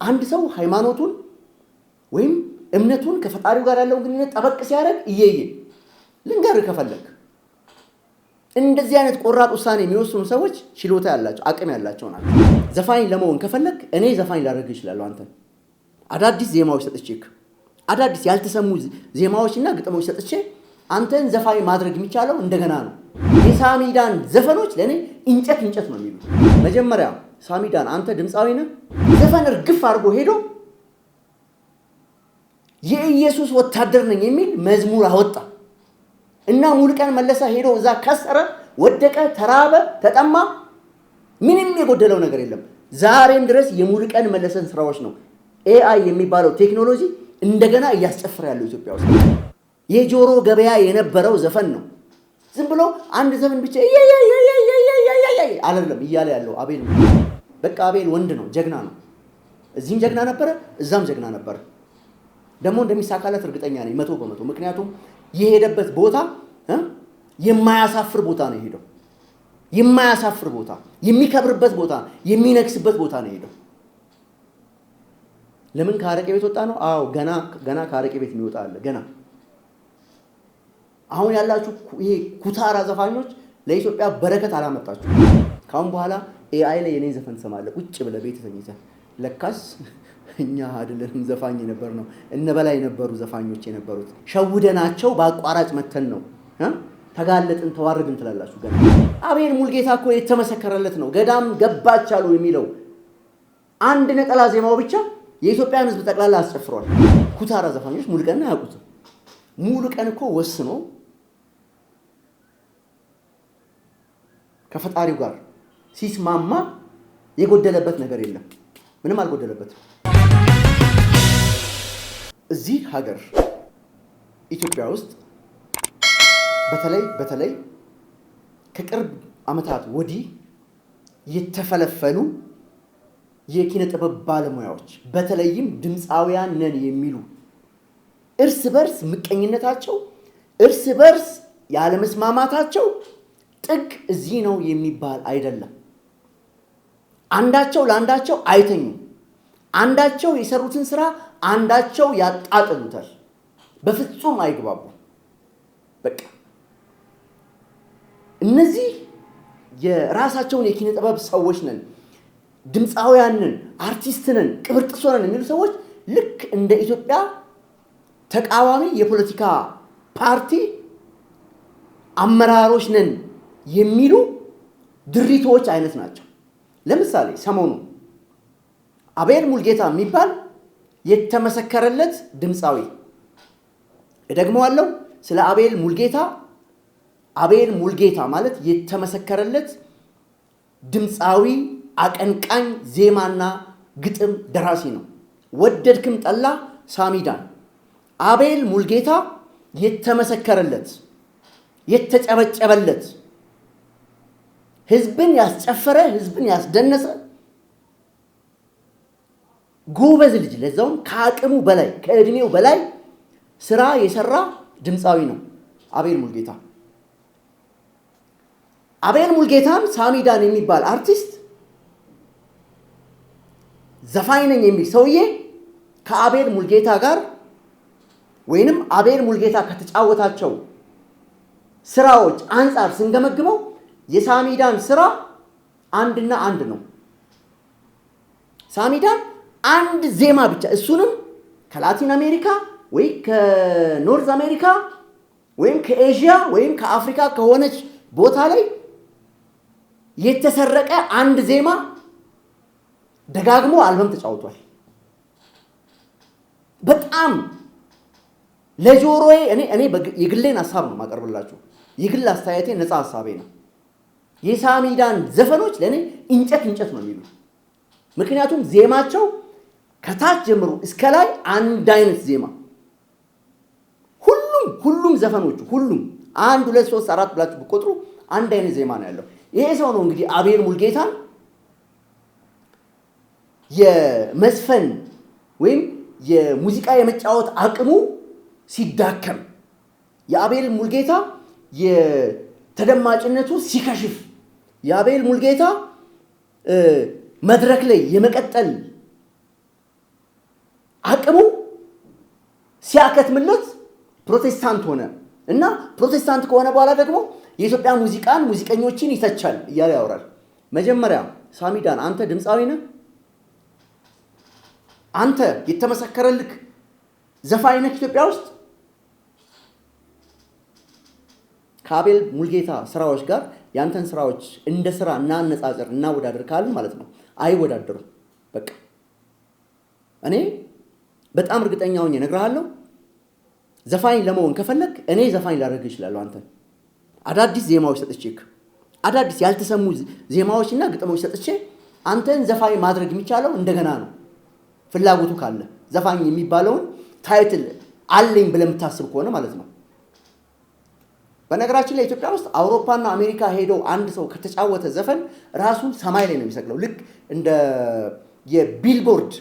አንድ ሰው ሃይማኖቱን ወይም እምነቱን ከፈጣሪው ጋር ያለው ግንኙነት ጠበቅ ሲያደርግ እየየ ልንገርህ ከፈለክ እንደዚህ አይነት ቆራጥ ውሳኔ የሚወስኑ ሰዎች ችሎታ ያላቸው አቅም ያላቸው ናቸው። ዘፋኝ ለመሆን ከፈለክ እኔ ዘፋኝ ላደርግህ እችላለሁ። አንተ አዳዲስ ዜማዎች ሰጥቼክ አዳዲስ ያልተሰሙ ዜማዎችና ግጥሞች ሰጥቼ አንተን ዘፋኝ ማድረግ የሚቻለው እንደገና ነው። የሳሚዳን ዘፈኖች ለኔ እንጨት ነው የሚሉት። መጀመሪያ ሳሚዳን አንተ ድምፃዊ ነህ፣ ዘፈን እርግፍ አድርጎ ሄዶ የኢየሱስ ወታደር ነኝ የሚል መዝሙር አወጣ እና ሙሉቀን መለሰ ሄዶ እዛ ከሰረ፣ ወደቀ፣ ተራበ፣ ተጠማ፣ ምንም የጎደለው ነገር የለም። ዛሬም ድረስ የሙሉቀን መለሰን ስራዎች ነው ኤአይ የሚባለው ቴክኖሎጂ እንደገና እያስጨፈረ ያለው ኢትዮጵያ ውስጥ። የጆሮ ገበያ የነበረው ዘፈን ነው። ዝም ብሎ አንድ ዘፈን ብቻ አይደለም እያለ ያለው አቤል። በቃ አቤል ወንድ ነው፣ ጀግና ነው። እዚህም ጀግና ነበረ፣ እዛም ጀግና ነበረ። ደግሞ እንደሚሳካለት እርግጠኛ ነኝ 100%። ምክንያቱም የሄደበት ቦታ የማያሳፍር ቦታ ነው የሄደው። የማያሳፍር ቦታ፣ የሚከብርበት ቦታ፣ የሚነክስበት ቦታ ነው የሄደው። ለምን ከአረቄ ቤት ወጣ ነው? አዎ ገና ከአረቄ ቤት የሚወጣ አለ ገና። አሁን ያላችሁ ይሄ ኩታራ ዘፋኞች ለኢትዮጵያ በረከት አላመጣችሁ። ካሁን በኋላ ኤአይ ላይ የኔን ዘፈን ትሰማለህ ቁጭ ብለህ ቤት ተኝተህ። ለካስ እኛ አይደለንም ዘፋኝ ነበር ነው እነ በላይ ነበሩ ዘፋኞች የነበሩት። ሸውደናቸው በአቋራጭ መተን ነው ተጋለጥን ተዋረድን ትላላችሁ። ገና አቤል ሙልጌታ እኮ የተመሰከረለት ነው። ገዳም ገባች አሉ የሚለው አንድ ነጠላ ዜማው ብቻ የኢትዮጵያን ሕዝብ ጠቅላላ አስጨፍሯል። ኩታራ ዘፋኞች ሙሉቀን አያውቁትም። ሙሉቀን እኮ ወስኖ ከፈጣሪው ጋር ሲስማማ የጎደለበት ነገር የለም። ምንም አልጎደለበትም። እዚህ ሀገር ኢትዮጵያ ውስጥ በተለይ ከቅርብ ዓመታት ወዲህ የተፈለፈሉ የኪነ ጥበብ ባለሙያዎች በተለይም ድምፃውያን ነን የሚሉ እርስ በርስ ምቀኝነታቸው፣ እርስ በርስ ያለመስማማታቸው ጥግ እዚህ ነው የሚባል አይደለም። አንዳቸው ለአንዳቸው አይተኙም። አንዳቸው የሰሩትን ስራ አንዳቸው ያጣጥሉታል። በፍጹም አይግባቡም። በቃ እነዚህ የራሳቸውን የኪነ ጥበብ ሰዎች ነን፣ ድምፃውያን ነን፣ አርቲስት ነን፣ ቅብርጥሶ ነን የሚሉ ሰዎች ልክ እንደ ኢትዮጵያ ተቃዋሚ የፖለቲካ ፓርቲ አመራሮች ነን የሚሉ ድሪቶች አይነት ናቸው። ለምሳሌ ሰሞኑ አቤል ሙልጌታ የሚባል የተመሰከረለት ድምፃዊ እደግመዋለሁ፣ ስለ አቤል ሙልጌታ ማለት የተመሰከረለት ድምፃዊ፣ አቀንቃኝ፣ ዜማና ግጥም ደራሲ ነው። ወደድክም ጠላ ሳሚዳን አቤል ሙልጌታ የተመሰከረለት የተጨበጨበለት ህዝብን ያስጨፈረ ህዝብን ያስደነሰ ጎበዝ ልጅ፣ ለዛውም ከአቅሙ በላይ ከእድሜው በላይ ስራ የሰራ ድምፃዊ ነው አቤል ሙልጌታ። አቤል ሙልጌታን ሳሚዳን የሚባል አርቲስት ዘፋኝ ነኝ የሚል ሰውዬ ከአቤል ሙልጌታ ጋር ወይንም አቤል ሙልጌታ ከተጫወታቸው ስራዎች አንጻር ስንገመግመው የሳሚዳን ስራ አንድና አንድ ነው። ሳሚዳን አንድ ዜማ ብቻ፣ እሱንም ከላቲን አሜሪካ ወይ ከኖርዝ አሜሪካ ወይም ከኤዥያ ወይም ከአፍሪካ ከሆነች ቦታ ላይ የተሰረቀ አንድ ዜማ ደጋግሞ አልበም ተጫውቷል። በጣም ለጆሮዬ እኔ የግሌን ሐሳብ ነው ማቀርብላችሁ። የግል አስተያየቴ ነፃ ሐሳቤ ነው። የሳሚዳን ዘፈኖች ለኔ እንጨት ነው የሚሉ። ምክንያቱም ዜማቸው ከታች ጀምሮ እስከ ላይ አንድ አይነት ዜማ፣ ሁሉም ዘፈኖቹ ሁሉም 1 2 3 4 ብላችሁ ብትቆጥሩ አንድ አይነት ዜማ ነው ያለው። ይሄ ሰው ነው እንግዲህ አቤል ሙልጌታን የመዝፈን ወይም የሙዚቃ የመጫወት አቅሙ ሲዳከም፣ የአቤል ሙልጌታ የተደማጭነቱ ሲከሽፍ፣ የአቤል ሙልጌታ መድረክ ላይ የመቀጠል አቅሙ ሲያከትምለት ፕሮቴስታንት ሆነ እና ፕሮቴስታንት ከሆነ በኋላ ደግሞ የኢትዮጵያ ሙዚቀኞችን ይተቻል እያለ ያወራል። መጀመሪያ ሳሚዳን አንተ ድምፃዊ ነህ? አንተ የተመሰከረልክ ዘፋኝ ነህ ኢትዮጵያ ውስጥ? ከአቤል ሙልጌታ ስራዎች ጋር ያንተን ስራዎች እንደ ስራ እናነጻጽር እናወዳደር ካልን ማለት ነው አይወዳደሩም። በቃ እኔ በጣም እርግጠኛ ሆኜ እነግርሃለሁ፣ ዘፋኝ ለመሆን ከፈለክ እኔ ዘፋኝ ላደርግ እችላለሁ። አንተን አዳዲስ ዜማዎች ሰጥቼክ አዳዲስ ያልተሰሙ ዜማዎችና ግጥሞች ሰጥቼ አንተን ዘፋኝ ማድረግ የሚቻለው እንደገና ነው። ፍላጎቱ ካለ ዘፋኝ የሚባለውን ታይትል አለኝ ብለህ የምታስብ ከሆነ ማለት ነው። በነገራችን ላይ ኢትዮጵያ ውስጥ አውሮፓና አሜሪካ ሄደው አንድ ሰው ከተጫወተ ዘፈን ራሱን ሰማይ ላይ ነው የሚሰቅለው። ልክ እንደ የቢልቦርድ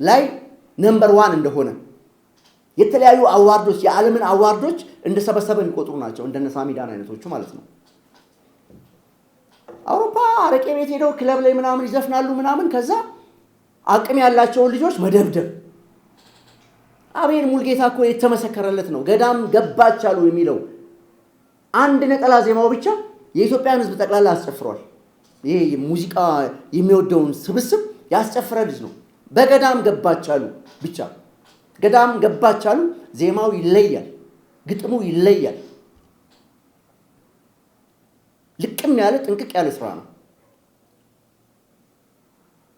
ላይ ነምበር 1 እንደሆነ የተለያዩ አዋርዶች የዓለምን አዋርዶች እንደሰበሰበ የሚቆጥሩ ናቸው። እንደነ ሳሚዳን አይነቶቹ ማለት ነው። አውሮፓ አረቄ ቤት ሄደው ክለብ ላይ ምናምን ይዘፍናሉ ምናምን፣ ከዛ አቅም ያላቸውን ልጆች መደብደብ። አቤል ሙልጌታ እኮ የተመሰከረለት ነው። ገዳም ገባች አሉ የሚለው አንድ ነጠላ ዜማው ብቻ የኢትዮጵያን ሕዝብ ጠቅላላ አስጨፍሯል። ይሄ ሙዚቃ የሚወደውን ስብስብ ያስጨፍረ ልጅ ነው። በገዳም ገባች አሉ ብቻ ገዳም ገባች አሉ። ዜማው ይለያል፣ ግጥሙ ይለያል። ልቅም ያለ ጥንቅቅ ያለ ስራ ነው።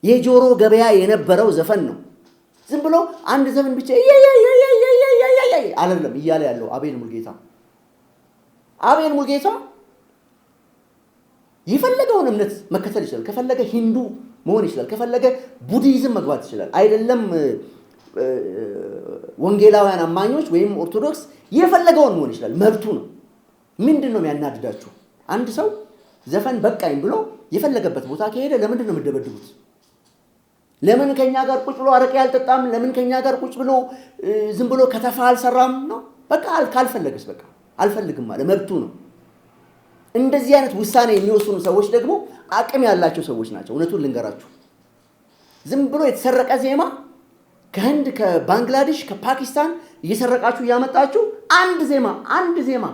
የጆሮ ገበያ የነበረው ዘፈን ነው። ዝም ብሎ አንድ ዘፈን ብቻ አይደለም እያለ ያለው አቤል ሙልጌታ። አቤል ሙልጌታ የፈለገውን እምነት መከተል ይችላል። ከፈለገ ሂንዱ መሆን ይችላል። ከፈለገ ቡዲዝም መግባት ይችላል። አይደለም ወንጌላውያን አማኞች ወይም ኦርቶዶክስ የፈለገውን መሆን ይችላል። መብቱ ነው። ምንድን ነው የሚያናድዳችሁ? አንድ ሰው ዘፈን በቃኝ ብሎ የፈለገበት ቦታ ከሄደ ለምንድን ነው የምትደበድቡት? ለምን ከኛ ጋር ቁጭ ብሎ አረቄ አልጠጣም? ለምን ከኛ ጋር ቁጭ ብሎ ዝም ብሎ ከተፋ አልሰራም ነው? በቃ ካልፈለገስ በቃ አልፈልግም ማለት መብቱ ነው። እንደዚህ አይነት ውሳኔ የሚወስኑ ሰዎች ደግሞ አቅም ያላቸው ሰዎች ናቸው። እውነቱን ልንገራችሁ፣ ዝም ብሎ የተሰረቀ ዜማ ከህንድ፣ ከባንግላዴሽ፣ ከፓኪስታን እየሰረቃችሁ እያመጣችሁ አንድ ዜማ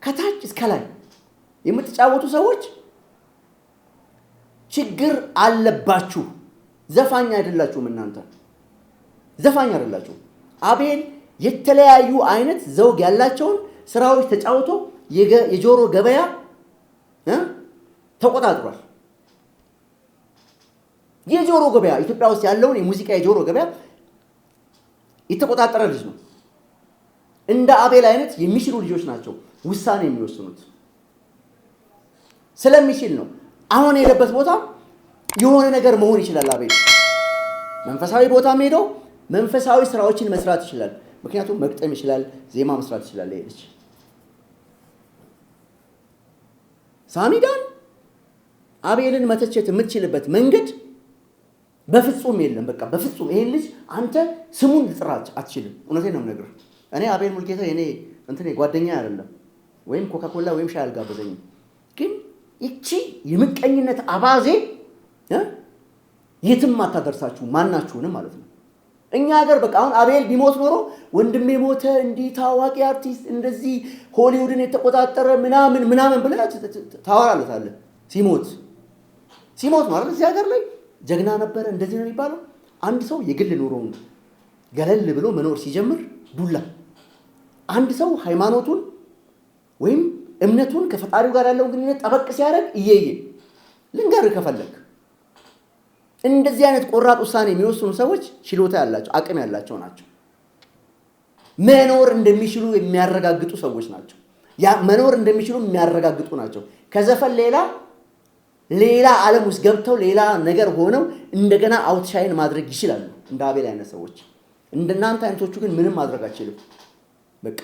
ከታች እስከ ላይ የምትጫወቱ ሰዎች ችግር አለባችሁ። ዘፋኝ አይደላችሁም። እናንተ ዘፋኝ አይደላችሁ። አቤል የተለያዩ አይነት ዘውግ ያላቸውን ስራዎች ተጫውቶ የጆሮ ገበያ ተቆጣጥሯል። የጆሮ ገበያ ኢትዮጵያ ውስጥ ያለውን የሙዚቃ የጆሮ ገበያ የተቆጣጠረ ልጅ ነው። እንደ አቤል አይነት የሚችሉ ልጆች ናቸው ውሳኔ የሚወስኑት። ስለሚችል ነው። አሁን የሄደበት ቦታ የሆነ ነገር መሆን ይችላል። አቤል መንፈሳዊ ቦታም ሄዶ መንፈሳዊ ስራዎችን መስራት ይችላል። ምክንያቱም መግጠም ይችላል፣ ዜማ መስራት ይችላል። ይሄ ሳሚዳን አቤልን መተቸት የምትችልበት መንገድ በፍጹም የለም። በቃ በፍጹም ይሄን ልጅ አንተ ስሙን ልጥራት አትችልም። እውነቴን ነው የምነግርህ። እኔ አቤል ሙልጌታ የኔ ጓደኛ አይደለም፣ ወይም ኮካኮላ ወይም ሻይ አልጋበዘኝም። ግን እቺ የምቀኝነት አባዜ የትም አታደርሳችሁ ማናችሁንም ማለት ነው። እኛ ሀገር በቃ አሁን አቤል ቢሞት ኖሮ ወንድሜ ሞተ፣ እንዲህ ታዋቂ አርቲስት እንደዚህ ሆሊውድን የተቆጣጠረ ምናምን ብለህ ታወራለታለህ። ሲሞት ማለት እዚህ ሀገር ላይ ጀግና ነበረ እንደዚህ ነው የሚባለው። አንድ ሰው የግል ኑሮውን ገለል ብሎ መኖር ሲጀምር ዱላ። አንድ ሰው ሃይማኖቱን ወይም እምነቱን ከፈጣሪው ጋር ያለውን ግንኙነት ጠበቅ ሲያደርግ ልንገርህ ከፈለክ እንደዚህ አይነት ቆራጥ ውሳኔ የሚወስኑ ሰዎች ችሎታ ያላቸው አቅም ያላቸው ናቸው። መኖር እንደሚችሉ የሚያረጋግጡ ሰዎች ናቸው። መኖር እንደሚችሉ የሚያረጋግጡ ናቸው። ከዘፈን ሌላ ዓለም ውስጥ ገብተው ሌላ ነገር ሆነው እንደገና አውትሻይን ማድረግ ይችላሉ። እንደ አቤል አይነት ሰዎች። እንደናንተ አይነቶቹ ግን ምንም ማድረግ አይችልም። በቃ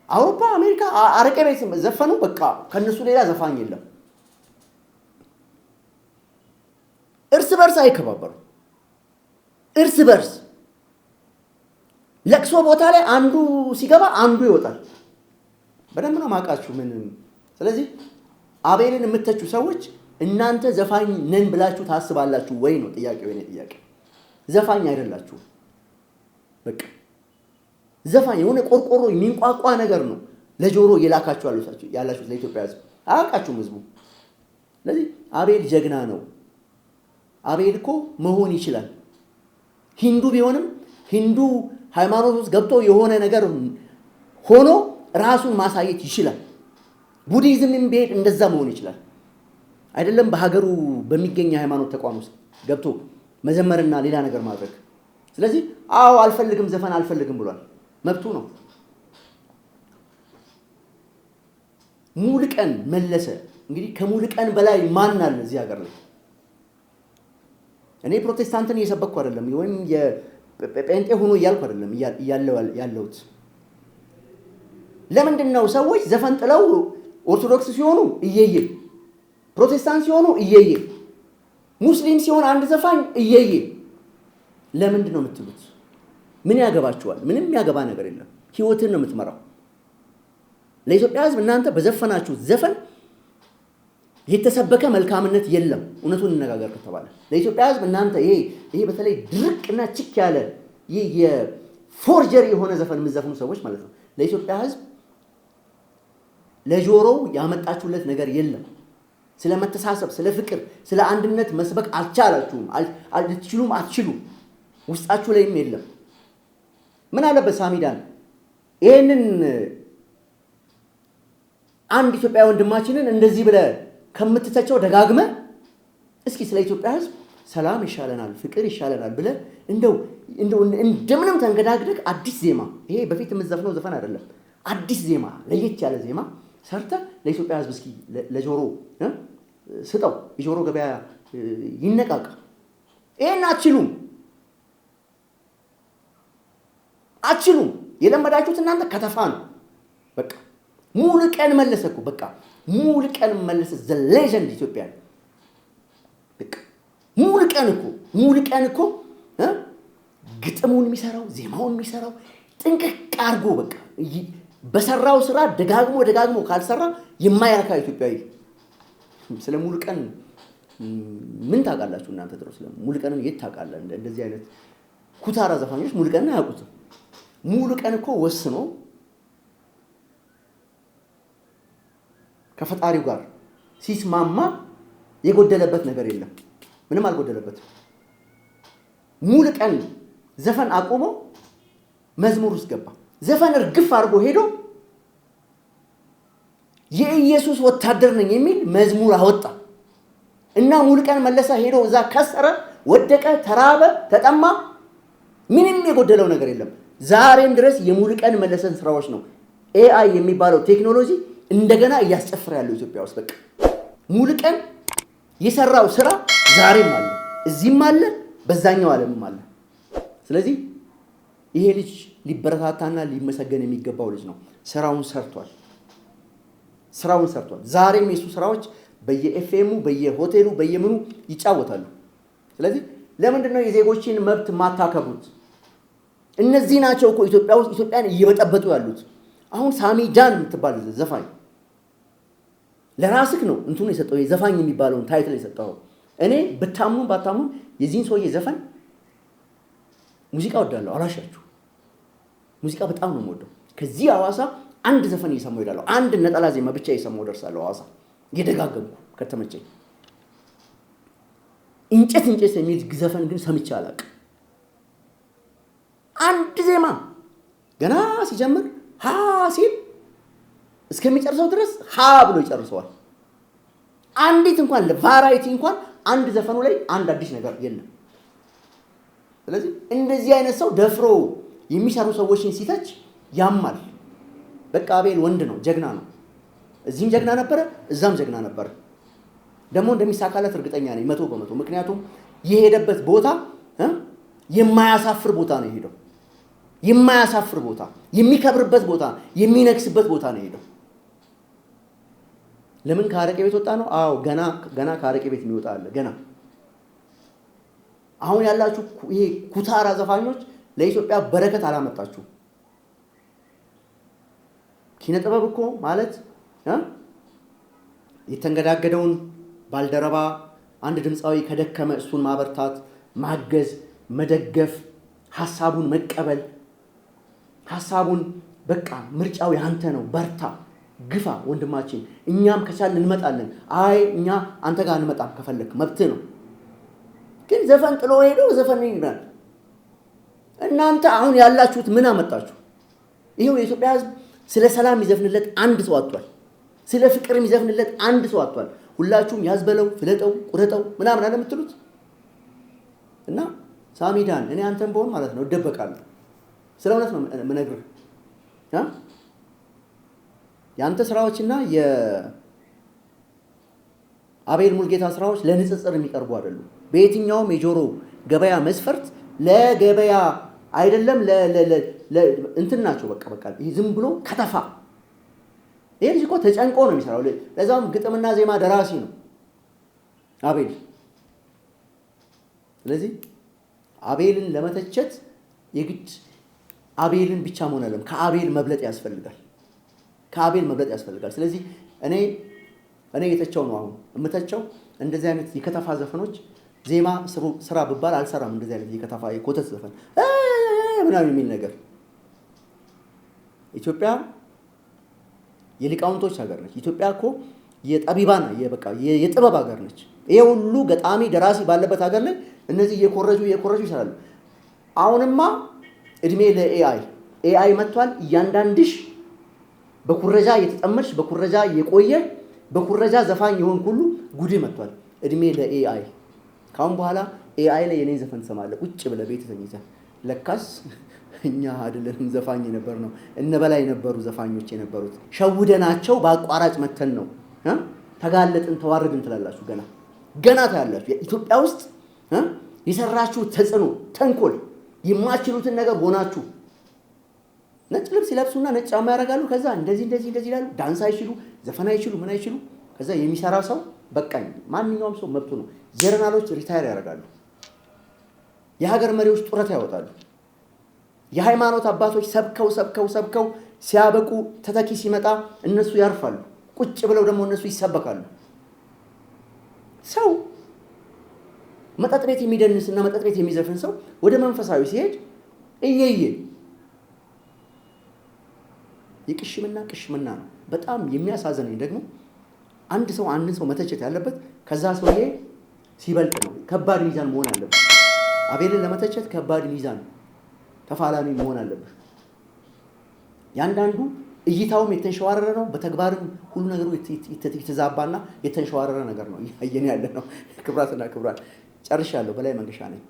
አውሮፓ፣ አሜሪካ አረቄ ቤት ዘፈኑ። በቃ ከነሱ ሌላ ዘፋኝ የለም። እርስ በርስ አይከባበሩ። እርስ በርስ ለቅሶ ቦታ ላይ አንዱ ሲገባ አንዱ ይወጣል። በደንብ ነው ማውቃችሁ። ስለዚህ አቤልን የምትተቹ ሰዎች እናንተ ዘፋኝ ነን ብላችሁ ታስባላችሁ ወይ ነው ጥያቄው። የኔ ጥያቄ ዘፋኝ አይደላችሁ። በቃ ዘፋኝ የሆነ ቆርቆሮ የሚንቋቋ ነገር ነው ለጆሮ የላካችሁ ያላችሁ ለኢትዮጵያ ሕዝብ አያውቃችሁም ሕዝቡ። ስለዚህ አቤል ጀግና ነው። አቤል እኮ መሆን ይችላል። ሂንዱ ቢሆንም ሂንዱ ሃይማኖት ውስጥ ገብቶ የሆነ ነገር ሆኖ ራሱን ማሳየት ይችላል። ቡዲዝምም ቢሄድ እንደዛ መሆን ይችላል። አይደለም በሀገሩ በሚገኝ ሃይማኖት ተቋም ውስጥ ገብቶ መዘመርና ሌላ ነገር ማድረግ። ስለዚህ አዎ አልፈልግም ዘፈን አልፈልግም ብሏል፣ መብቱ ነው። ሙሉቀን መለሰ እንግዲህ ከሙሉቀን በላይ ማን አለ እዚህ ሀገር ላይ? እኔ ፕሮቴስታንትን እየሰበኩ አይደለም ወይም የጴንጤ ሆኖ እያልኩ አይደለም ያለሁት። ለምንድን ነው ሰዎች ዘፈን ጥለው ኦርቶዶክስ ሲሆኑ እየየ፣ ፕሮቴስታንት ሲሆኑ እየየ፣ ሙስሊም ሲሆን አንድ ዘፋኝ እየየ? ለምንድን ነው የምትሉት? ምን ያገባችኋል? ምንም ያገባ ነገር የለም። ህይወትን ነው የምትመራው። ለኢትዮጵያ ሕዝብ እናንተ በዘፈናችሁ ዘፈን የተሰበከ መልካምነት የለም። እውነቱን እንነጋገር ከተባለ ለኢትዮጵያ ሕዝብ እናንተ ይሄ በተለይ ድርቅና ችክ ያለ ይሄ የፎርጀሪ የሆነ ዘፈን የምትዘፍኑ ሰዎች ማለት ነው። ለኢትዮጵያ ሕዝብ ለጆሮው ያመጣችሁለት ነገር የለም። ስለ መተሳሰብ፣ ስለ ፍቅር፣ ስለ አንድነት መስበክ አልቻላችሁም። አትችሉም። ውስጣችሁ ላይም የለም። ምን አለበት ሳሚዳን ይሄንን አንድ ኢትዮጵያ ወንድማችንን እንደዚህ ብለህ ከምትተቸው ደጋግመ እስኪ ስለ ኢትዮጵያ ሕዝብ ሰላም ይሻለናል፣ ፍቅር ይሻለናል ብለህ እንደምንም ተንገዳግደህ አዲስ ዜማ፣ ይሄ በፊት የምትዘፍነው ዘፈን አይደለም፣ አዲስ ዜማ፣ ለየት ያለ ዜማ ሰርተህ ለኢትዮጵያ ሕዝብ እስኪ ለጆሮ ስጠው፣ የጆሮ ገበያ ይነቃቃ። ይሄን አትችሉም። የለመዳችሁት እናንተ ከተፋ ነው። በቃ ሙሉቀን መለሰ እኮ በቃ ሙሉቀን መለሰ ዘ ሌጀንድ ኢትዮጵያ። በቃ ሙሉቀን እኮ ግጥሙን የሚሰራው ዜማውን የሚሰራው ጥንቅቅ አድርጎ በቃ በሰራው ስራ ደጋግሞ ካልሰራ የማያረካ ኢትዮጵያዊ። ስለ ሙሉቀን ምን ታውቃላችሁ እናንተ? ድሮ ስለ ሙሉቀንን የት ታውቃለህ? እንደዚህ አይነት ኩታራ ዘፋኞች ሙሉቀንን አያውቁትም። ሙሉቀን እኮ ወስኖ ከፈጣሪው ጋር ሲስማማ የጎደለበት ነገር የለም። ምንም አልጎደለበትም። ሙሉቀን ዘፈን አቆሞ መዝሙር ውስጥ ገባ። ዘፈን እርግፍ አድርጎ ሄዶ የኢየሱስ ወታደር ነኝ የሚል መዝሙር አወጣ እና ሙሉቀን መለሰ ሄዶ እዛ ከሰረ፣ ወደቀ፣ ተራበ፣ ተጠማ። ምንም የጎደለው ነገር የለም። ዛሬም ድረስ የሙሉቀን መለሰን ስራዎች ነው ኤአይ የሚባለው ቴክኖሎጂ እንደገና እያስጨፈረ ያለው ኢትዮጵያ ውስጥ። በቃ ሙሉቀን የሰራው ስራ ዛሬም አለ፣ እዚህም አለ፣ በዛኛው ዓለምም አለ። ስለዚህ ይሄ ልጅ ሊበረታታና ሊመሰገን የሚገባው ልጅ ነው። ስራውን ሰርቷል። ዛሬም የሱ ስራዎች በየኤፍኤሙ በየሆቴሉ በየምኑ ይጫወታሉ። ስለዚህ ለምንድን ነው የዜጎችን መብት ማታከብሩት? እነዚህ ናቸው እኮ ኢትዮጵያ ውስጥ ኢትዮጵያን እየበጠበጡ ያሉት። አሁን ሳሚዳን የምትባል ዘፋኝ ለራስህ ነው እንትኑ የሰጠው የዘፋኝ የሚባለውን ታይትል የሰጠው። እኔ ብታምኑ ባታምኑ የዚህን ሰውዬ ዘፈን ሙዚቃ ወዳለሁ፣ አላሻችሁ። ሙዚቃ በጣም ነው የምወደው። ከዚህ ሐዋሳ አንድ ዘፈን እየሰማሁ እሄዳለሁ። አንድ ነጠላ ዜማ ብቻ እየሰማሁ ደርሳለሁ ሐዋሳ እየደጋገምኩ ከተመቸኝ። እንጨት የሚል ዘፈን ግን ሰምቼ አላውቅም። አንድ ዜማ ገና ሲጀምር ሀ ሲል እስከሚጨርሰው ድረስ ሀ ብሎ ይጨርሰዋል። አንዲት እንኳን ለቫራይቲ እንኳን አንድ ዘፈኑ ላይ አንድ አዲስ ነገር የለም። ስለዚህ እንደዚህ አይነት ሰው ደፍሮ የሚሰሩ ሰዎችን ሲተች ያማል። በቃ አቤል ወንድ ነው፣ ጀግና ነው። እዚህም ጀግና ነበረ፣ እዛም ጀግና ነበረ። ደግሞ እንደሚሳካለት እርግጠኛ ነኝ 100%። ምክንያቱም የሄደበት ቦታ የማያሳፍር ቦታ ነው የሄደው። የማያሳፍር ቦታ፣ የሚከብርበት ቦታ፣ የሚነክስበት ቦታ ነው የሄደው። ለምን ከአረቄ ቤት ወጣ ነው? አዎ ገና ከአረቄ ቤት የሚወጣ አለ ገና። አሁን ያላችሁ ይሄ ኩታራ ዘፋኞች ለኢትዮጵያ በረከት አላመጣችሁ። ኪነ ጥበብ እኮ ማለት የተንገዳገደውን ባልደረባ አንድ ድምፃዊ ከደከመ እሱን ማበርታት፣ ማገዝ፣ መደገፍ፣ ሐሳቡን መቀበል፣ ሐሳቡን በቃ ምርጫው ያንተ ነው፣ በርታ፣ ግፋ ወንድማችን፣ እኛም ከቻልን እንመጣለን። አይ እኛ አንተ ጋር እንመጣም ከፈለክ መብትህ ነው። ግን ዘፈን ጥሎ ሄዶ ዘፈን ይላል። እናንተ አሁን ያላችሁት ምን አመጣችሁ? ይሄው የኢትዮጵያ ሕዝብ ስለ ሰላም ይዘፍንለት አንድ ሰው አጥቷል። ስለ ፍቅር ይዘፍንለት አንድ ሰው አጥቷል። ሁላችሁም ያዝበለው፣ ፍለጠው፣ ቁረጠው ምናምን አለ የምትሉት እና ሳሚዳን እኔ አንተን በሆን ማለት ነው እደበቃለሁ። ስለ እውነት ነው የምነግርህ። የአንተ ስራዎችና የአቤል ሙልጌታ ስራዎች ለንጽጽር የሚቀርቡ አይደሉም። በየትኛውም የጆሮ ገበያ መስፈርት ለገበያ አይደለም እንትን ናቸው። በቃ ይሄ ዝም ብሎ ከተፋ። ይሄ ልጅ እኮ ተጨንቆ ነው የሚሰራው። ለዛም ግጥምና ዜማ ደራሲ ነው አቤል። ስለዚህ አቤልን ለመተቸት የግድ አቤልን ብቻ መሆን አይደለም፣ ከአቤል መብለጥ ያስፈልጋል። ስለዚህ እኔ የተቸው ነው አሁን የምተቸው እንደዚህ አይነት የከተፋ ዘፈኖች ዜማ ስራ ብባል አልሰራም። እንደዚህ አይነት የከተፋ የኮተት ዘፈን ምናምን የሚል ነገር። ኢትዮጵያ የሊቃውንቶች ሀገር ነች። ኢትዮጵያ እኮ የጠቢባን የጥበብ ሀገር ነች። ይሄ ሁሉ ገጣሚ ደራሲ ባለበት ሀገር ላይ እነዚህ እየኮረጁ ይሰራሉ። አሁንማ እድሜ ለኤአይ መጥቷል። እያንዳንድሽ በኩረጃ የተጠመድሽ በኩረጃ የቆየ በኩረጃ ዘፋኝ የሆን ሁሉ ጉድ መጥቷል። እድሜ ለኤአይ። ካሁን በኋላ ኤአይ ላይ የኔን ዘፈን ትሰማለህ ቁጭ ብለህ ቤት ተኝተህ። ለካስ እኛ አይደለንም ዘፋኝ ነበር ነው እነበላይ ነበሩ ዘፋኞች የነበሩት። ሸውደናቸው በአቋራጭ መተን ነው ተጋለጥን ተዋረድን ትላላችሁ። ገና ታያላችሁ። ኢትዮጵያ ውስጥ የሰራችሁ ተጽዕኖ ተንኮል የማትችሉትን ነገር ሆናችሁ ነጭ ልብስ ይለብሱና ነጭ ጫማ ያደርጋሉ። ከዛ እንደዚህ ይላሉ። ዳንስ አይችሉ፣ ዘፈን አይችሉ፣ ምን አይችሉ። ከዛ የሚሰራ ሰው በቃኝ። ማንኛውም ሰው መብቱ ነው። ጀነራሎች ሪታየር ያደርጋሉ። የሀገር መሪዎች ጡረታ ያወጣሉ። የሃይማኖት አባቶች ሰብከው ሲያበቁ ተተኪ ሲመጣ እነሱ ያርፋሉ። ቁጭ ብለው ደግሞ እነሱ ይሰበካሉ። ሰው መጠጥ ቤት የሚደንስና መጠጥ ቤት የሚዘፍን ሰው ወደ መንፈሳዊ ሲሄድ እየየ ቅሽምና ነው። በጣም የሚያሳዝነኝ ደግሞ አንድ ሰው መተቸት ያለበት ከዛ ሰውዬ ሲበልጥ ነው። ከባድ ሚዛን መሆን አለበት። አቤልን ለመተቸት ከባድ ሚዛን ተፋላሚ መሆን አለበት። ያንዳንዱ እይታውም የተንሸዋረረ ነው። በተግባርም ሁሉ ነገሩ የተዛባና የተንሸዋረረ ነገር ነው። እያየን ያለ ነው። ክብራትና ክብራት ጨርሻለሁ። በላይ መንገሻ ነኝ።